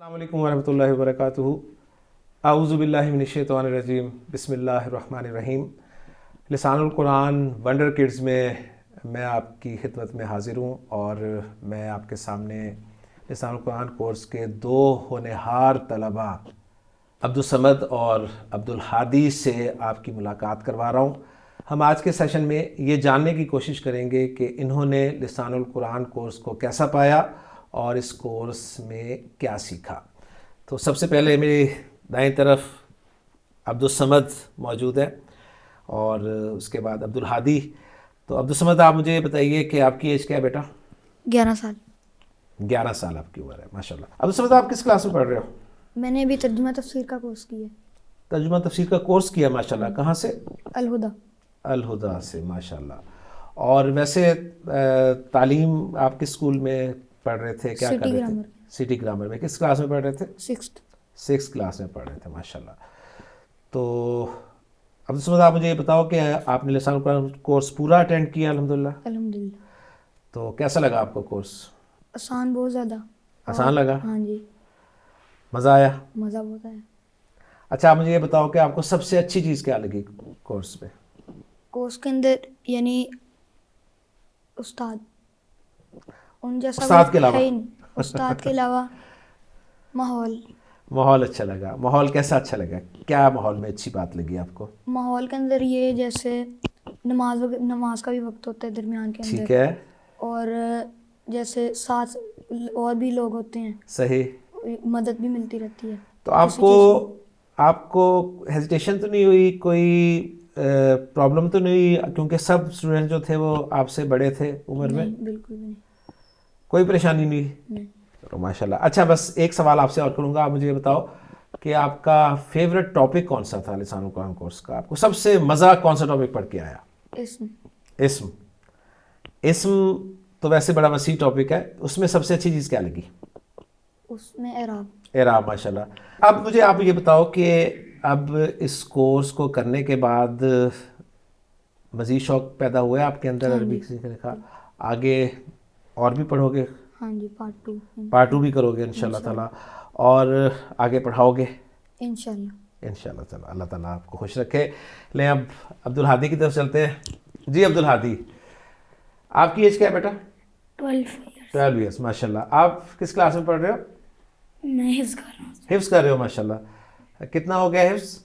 السلام علیکم ورحمۃ اللہ وبرکاتہ۔ اعوذ باللہ من الشیطان الرجیم، بسم اللہ الرحمن الرحیم۔ لسان القرآن ونڈر کڈز میں میں آپ کی خدمت میں حاضر ہوں، اور میں آپ کے سامنے لسان القرآن کورس کے دو ہونہار طلباء عبدالصمد اور عبدالہادی سے آپ کی ملاقات کروا رہا ہوں۔ ہم آج کے سیشن میں یہ جاننے کی کوشش کریں گے کہ انہوں نے لسان القرآن کورس کو کیسا پایا اور اس کورس میں کیا سیکھا۔ تو سب سے پہلے میری دائیں طرف عبدالصمد موجود ہے اور اس کے بعد عبدالہادی۔ تو عبدالصمد، آپ مجھے بتائیے کہ آپ کی ایج کیا ہے بیٹا؟ 11 سال۔ 11 سال آپ کی عمر ہے، ماشاءاللہ۔ عبدالصمد، آپ کس کلاس میں پڑھ رہے ہو؟ میں نے ابھی ترجمہ تفسیر کا کورس کیا ہے۔ ترجمہ تفسیر کا کورس کیا، ماشاءاللہ۔ کہاں سے؟ الہدا۔ الہدا سے، ماشاءاللہ۔ اور ویسے تعلیم آپ کس اسکول میں پڑھ رہے تھے، کیا کر رہے تھے؟ سٹی گرامر میں۔ کس کلاس میں پڑھ رہے تھے؟ 6 کلاس میں پڑھ رہے تھے، ماشاءاللہ۔ تو عبدالصمد، آپ مجھے یہ بتاؤ کہ آپ نے لسان القرآن کورس پورا اٹینڈ کیا؟ الحمدللہ۔ الحمدللہ۔ تو کیسا لگا آپ کو کورس؟ آسان، بہت زیادہ آسان لگا؟ ہاں جی، مزہ آیا؟ مزہ بہت آیا۔ اچھا، آپ مجھے یہ بتاؤ کہ آپ کو سب سے اچھی چیز کیا لگی کورس پہ؟ کورس کے اندر یعنی استاد، ان جیسا استاد کوئی کے علاوہ؟ ہے ہی نہیں۔ استاد کے علاوہ ماحول اچھا لگا؟ ماحول کیسا اچھا لگا؟ کیا ماحول میں اچھی بات لگی آپ کو؟ ماحول کے اندر یہ جیسے نماز کا بھی وقت ہوتا ہے درمیان کے اندر، ٹھیک ہے، اور جیسے ساتھ اور بھی لوگ ہوتے ہیں، صحیح۔ مدد بھی ملتی رہتی ہے۔ تو آپ کو ہیزیٹیشن تو نہیں ہوئی، کوئی پرابلم تو نہیں ہوئی؟ کیونکہ سب اسٹوڈنٹ جو تھے وہ آپ سے بڑے تھے عمر میں۔ نہیں، بالکل بھی نہیں۔ کوئی پریشانی نہیں ہوئی؟ نہیں۔ چلو ماشاء اللہ۔ اچھا، بس ایک سوال آپ سے اور کروں گا۔ آپ مجھے یہ بتاؤ کہ آپ کا فیوریٹ ٹاپک کون سا تھا لسان القرآن کورس کا؟ آپ کو سب سے مزہ کون سا ٹاپک پڑھ کے آیا؟ اسم تو ویسے بڑا وسیع ٹاپک ہے، اس میں سب سے اچھی چیز کیا لگی؟ اس میں اعراب۔ اعراب، ماشاءاللہ۔ اب مجھے آپ یہ بتاؤ کہ اب اس کورس کو کرنے کے بعد مزید شوق پیدا ہوا ہے آپ کے اندر عربی سیکھنے کا؟ آگے اور بھی پڑھو گے؟ ہاں جی، پارٹ 2 بھی کرو گے انشاءاللہ تعالیٰ، اور آگے پڑھاؤ گے انشاءاللہ۔ انشاءاللہ تعالیٰ۔ اللہ تعالیٰ آپ کو خوش رکھے۔ لیں اب عبدالہادی کی طرف چلتے ہیں۔ جی عبدالہادی، آپ کی ایج کیا ہے بیٹا؟ 12 ایئرس، ماشاءاللہ۔ آپ کس کلاس میں پڑھ رہے ہو؟ میں حفظ کر رہا ہوں۔ حفظ کر رہے ہو، ماشاءاللہ۔ کتنا ہو گیا حفظ؟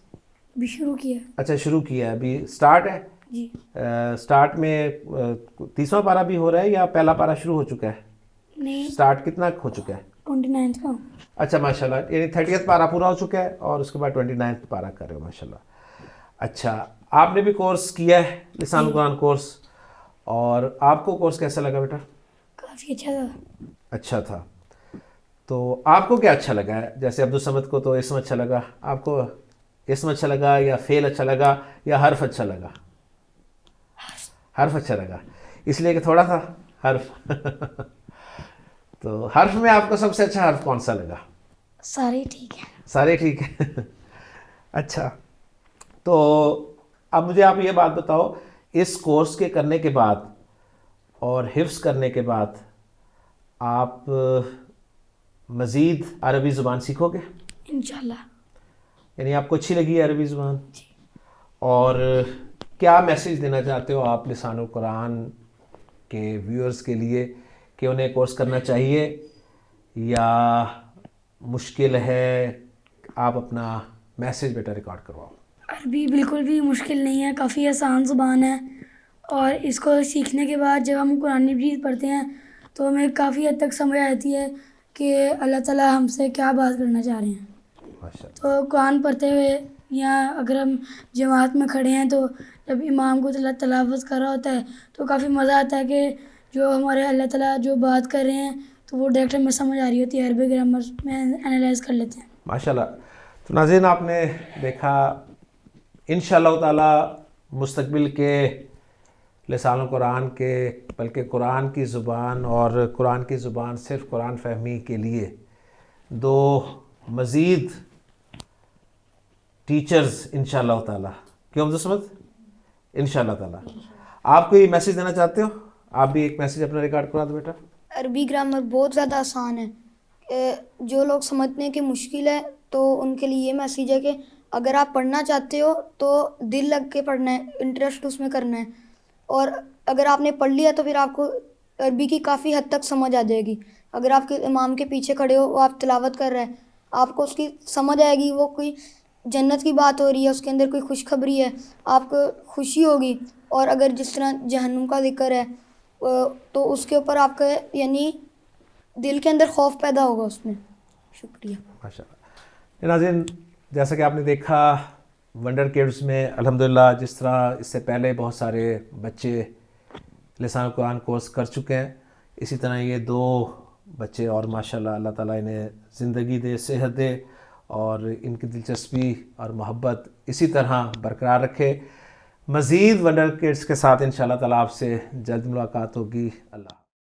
ابھی شروع کیا۔ اچھا، شروع کیا ہے، ابھی سٹارٹ ہے؟ جی۔ سٹارٹ میں 30واں پارہ بھی ہو رہا ہے یا پہلا پارہ شروع ہو چکا ہے؟ نہیں، سٹارٹ کتنا ہو چکا ہے؟ 29 کا۔ اچھا، ماشاءاللہ، یعنی 30th پارہ پورا ہو چکا ہے اور اس کے بعد 29th پارہ کر رہے ہو، ماشاءاللہ۔ اچھا، آپ نے بھی کورس کیا ہے لسان القرآن کورس، اور آپ کو کورس کیسا لگا بیٹا؟ کافی اچھا تھا۔ اچھا تھا۔ تو آپ کو کیا اچھا لگا ہے؟ جیسے عبدالصمد کو تو اسم اچھا لگا، آپ کو اسم اچھا لگا یا فعل اچھا لگا یا حرف اچھا لگا؟ حرف اچھا لگا، اس لیے کہ تھوڑا تھا حرف۔ تو حرف میں آپ کو سب سے اچھا حرف کون سا لگا؟ سارے ٹھیک ہیں۔ سارے ٹھیک ہیں۔ اچھا، تو اب مجھے آپ یہ بات بتاؤ، اس کورس کے کرنے کے بعد اور حفظ کرنے کے بعد آپ مزید عربی زبان سیکھو گے؟ انشاءاللہ۔ یعنی آپ کو اچھی لگی ہے عربی زبان؟ جی۔ اور کیا میسیج دینا چاہتے ہو آپ لسان القرآن کے ویورز کے لیے کہ انہیں کورس کرنا چاہیے یا مشکل ہے؟ آپ اپنا میسیج بیٹا ریکارڈ کرواؤ۔ عربی بالکل بھی مشکل نہیں ہے، کافی آسان زبان ہے، اور اس کو سیکھنے کے بعد جب ہم قرآن مجید پڑھتے ہیں تو ہمیں کافی حد تک سمجھ آتی ہے کہ اللہ تعالیٰ ہم سے کیا بات کرنا چاہ رہے ہیں۔ ماشاءاللہ۔ تو قرآن پڑھتے ہوئے یا اگر ہم جماعت میں کھڑے ہیں تو جب امام کو تلاوت کر رہا ہوتا ہے تو کافی مزہ آتا ہے کہ جو ہمارے اللہ تعالیٰ جو بات کر رہے ہیں تو وہ ڈائریکٹ ہمیں سمجھ آ رہی ہوتی ہے، عربی گرامر میں انالائز کر لیتے ہیں۔ ماشاءاللہ۔ تو ناظرین، آپ نے دیکھا انشاءاللہ تعالیٰ مستقبل کے لسان القرآن کے، بلکہ قرآن کی زبان، اور قرآن کی زبان صرف قرآن فہمی کے لیے 2 مزید ٹیچرز انشاءاللہ تعالیٰ، کیوں عبدالصمد؟ انشاءاللہ تعالیٰ۔ آپ کو یہ میسیج دینا چاہتے ہو؟ آپ بھی ایک میسیج اپنا ریکارڈ کرا دو بیٹا۔ عربی گرامر بہت زیادہ آسان ہے، جو لوگ سمجھنے کی مشکل ہے تو ان کے لیے یہ میسیج ہے کہ اگر آپ پڑھنا چاہتے ہو تو دل لگ کے پڑھنا ہے، انٹرسٹ اس میں کرنا ہے، اور اگر آپ نے پڑھ لیا تو پھر آپ کو عربی کی کافی حد تک سمجھ آ جائے گی. اگر آپ کے امام کے پیچھے کھڑے ہو، وہ آپ تلاوت کر رہے ہیں، آپ کو اس کی سمجھ آئے گی، وہ کوئی جنت کی بات ہو رہی ہے، اس کے اندر کوئی خوشخبری ہے، آپ کو خوشی ہوگی. اور اگر جس طرح جہنم کا ذکر ہے تو اس کے اوپر آپ کا یعنی دل کے اندر خوف پیدا ہوگا اس میں. شکریہ. ماشاء اللہ. ناظرین، جیسا کہ آپ نے دیکھا ونڈر کڈز میں الحمدللہ جس طرح اس سے پہلے بہت سارے بچے لسان القرآن کورس کر چکے ہیں، اسی طرح یہ 2 بچے اور ماشاءاللہ اللہ تعالیٰ انہیں زندگی دے، صحت دے، اور ان کی دلچسپی اور محبت اسی طرح برقرار رکھے. مزید ونڈر کڈز کے ساتھ انشاءاللہ تعالیٰ آپ سے جلد ملاقات ہوگی. اللہ